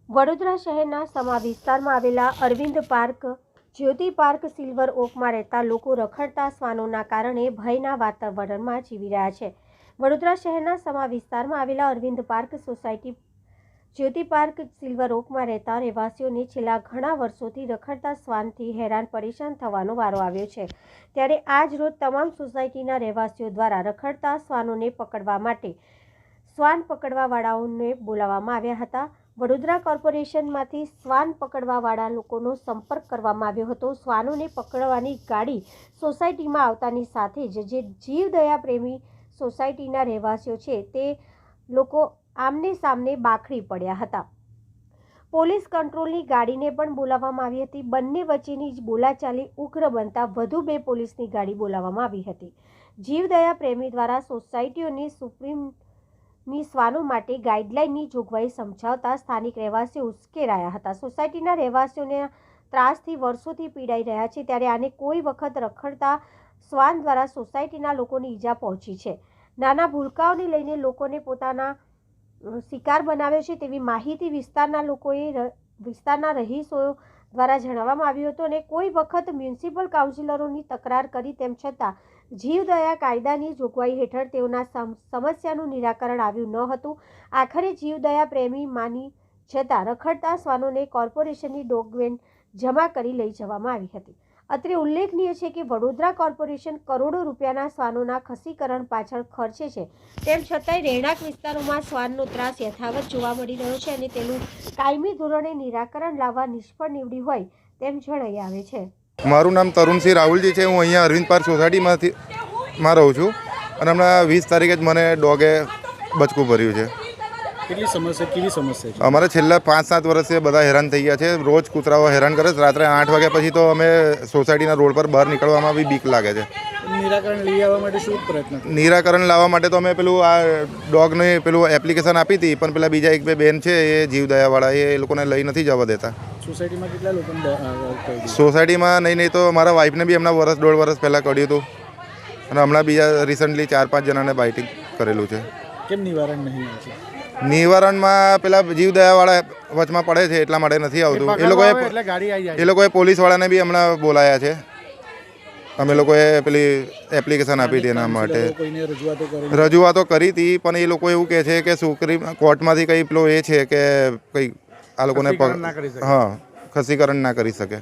વડોદરા શહેરના સમા વિસ્તારમાં આવેલા અરવિંદ પાર્ક, જ્યોતિ પાર્ક સિલ્વર ઓકમાં રહેતા લોકો રખડતા શ્વાનોના કારણે ભયના વાતાવરણમાં જીવી રહ્યા છે. વડોદરા શહેરના સમા વિસ્તારમાં આવેલા અરવિંદ પાર્ક સોસાયટી જ્યોતિ પાર્ક સિલ્વર ઓકમાં રહેતા રહેવાસીઓને છેલ્લા ઘણા વર્ષોથી રખડતા શ્વાનથી હેરાન પરેશાન થવાનો વારો આવ્યો છે. ત્યારે આજ રોજ તમામ સોસાયટીના રહેવાસીઓ દ્વારા રખડતા શ્વાનોને પકડવા માટે શ્વાન પકડવાવાળાઓને બોલાવવામાં આવ્યા હતા. વડોદરા કોર્પોરેશનમાંથી શ્વાન પકડવાવાળા લોકોનો સંપર્ક કરવામાં આવ્યો હતો. શ્વાનોને પકડવાની ગાડી સોસાયટીમાં આવતાની સાથે જ જે જીવદયા પ્રેમી સોસાયટીના રહેવાસીઓ છે તે લોકો આમને સામને બાખડી પડ્યા હતા. પોલીસ કંટ્રોલની ગાડીને પણ બોલાવવામાં આવી હતી. બંને વચ્ચેની જ બોલાચાલી ઉગ્ર બનતા વધુ 2 પોલીસની ગાડી બોલાવવામાં આવી હતી. જીવદયા પ્રેમી દ્વારા સોસાયટીઓની સુપ્રીમની શ્વાનો માટે ગાઈડલાઇનની જોગવાઈ સમજાવતા સ્થાનિક રહેવાસીઓ ઉશ્કેરાયા હતા. સોસાયટીના રહેવાસીઓને ત્રાસથી વર્ષોથી પીડાઈ રહ્યા છે. ત્યારે આને કોઈ વખત રખડતા શ્વાન દ્વારા સોસાયટીના લોકોને ઈજા પહોંચી છે. નાના ભૂલકાઓને લઈને લોકોને પોતાના શિકાર બનાવ્યો છે તેવી માહિતી વિસ્તારના રહીશો દ્વારા જણાવવામાં આવ્યું હતું. અને કોઈ વખત મ્યુનિસિપલ કાઉન્સિલરોની તકરાર કરી તેમ છતાં જીવદયા કાયદાની જોગવાઈ હેઠળ તેઓના સમસ્યાનું નિરાકરણ આવ્યું ન હતું. આખરે જીવદયા પ્રેમી માની જતાં રખડતા શ્વાનોને કોર્પોરેશનની ડોગવેન જમા કરી લઈ જવામાં આવી હતી. અત્રે ઉલ્લેખનીય છે કે વડોદરા કોર્પોરેશન કરોડો રૂપિયાના શ્વાનોના ખસીકરણ પાછળ ખર્ચે છે. તેમ છતાંય રહેણાંક વિસ્તારોમાં શ્વાનનો ત્રાસ યથાવત જોવા મળી રહ્યો છે અને તેનું કાયમી ધોરણે નિરાકરણ લાવવા નિષ્ફળ નીવડ્યું હોય તેમ જણાઈ આવે છે. મારું નામ તરુણસિંહ રાહુલજી છે. હું અહીંયા અરવિંદ પાર્ક સોસાયટીમાં રહું છું અને હમણાં 20 તારીખે જ મને ડોગે બચકું ભર્યું છે. કેવી સમસ્યા છે? અમારે છેલ્લા 5-7 વર્ષથી બધા હેરાન થઈ ગયા છે. રોજ કૂતરાઓ હેરાન કરે છે. રાત્રે 8 વાગ્યા પછી તો અમે સોસાયટીના રોડ પર બહાર નીકળવામાં બી બીક લાગે છે. નિરાકરણ લઈ આવવા માટે શું પ્રયત્ન? નિરાકરણ લાવવા માટે તો અમે પેલું આ ડોગને પેલું એપ્લિકેશન આપી હતી, પણ પેલા બીજા 1-2 બેન છે એ જીવદયાવાળા એ લોકોને લઈ નથી જવા દેતા. સોસાયટીમાં કેટલા લોકોને? સોસાયટીમાં નહીં તો મારા વાઈફને બી હમણાં 1-1.5 વર્ષ પહેલાં કર્યું હતું અને હમણાં બીજા રિસન્ટલી 4-5 જણાને બાઇટિંગ કરેલું છે. કેમ નિવારણ નહીં આવતું? નિવારણમાં પેલા જીવદયાવાળા વચમાં પડે છે એટલા માટે નથી આવતું. એ લોકોએ પોલીસવાળાને બી હમણાં બોલાયા છે. અમે લોકોએ પેલી એપ્લિકેશન આપી હતી એના માટે. રજૂઆતો કરી હતી પણ એ લોકો એવું કહે છે કે સુપ્રીમ કોર્ટમાંથી કંઈ પેલો એ છે કે કંઈ આ લોકોને ખસીકરણ ના કરી શકે.